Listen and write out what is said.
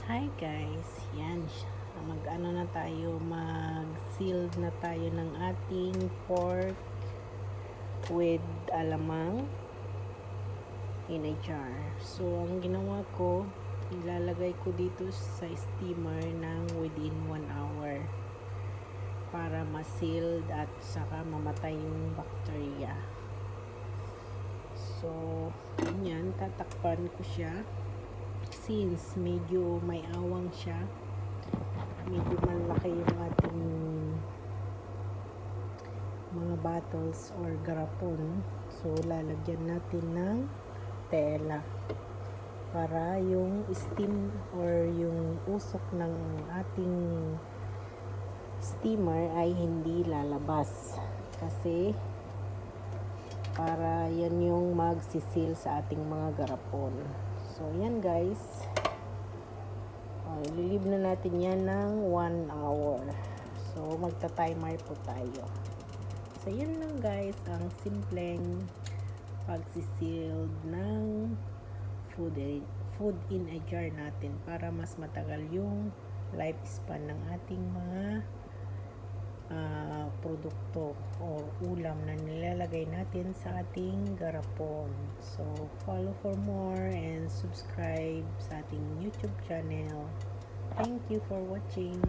Hi guys, yan, mag-ano na tayo, mag-seal na tayo ng ating pork with alamang in a jar. So, ang ginawa ko, ilalagay ko dito sa steamer ng within 1 hour para ma-sealed at saka mamatay yung bacteria. So, yan, tatakpan ko siya. Since medyo may awang siya, medyo malaki yung ating mga bottles or garapon, so lalagyan natin ng tela para yung steam or yung usok ng ating steamer ay hindi lalabas, kasi para yan yung magsisil sa ating mga garapon. So, yan guys. Ililib na natin yan ng 1 hour. So, magta-timer po tayo. So, yan lang guys, ang simpleng pagsisealed ng food in a jar natin para mas matagal yung lifespan ng ating mga produkto o ulam na nilalagay natin sa ating garapon. So, follow for more and subscribe sa ating YouTube channel. Thank you for watching.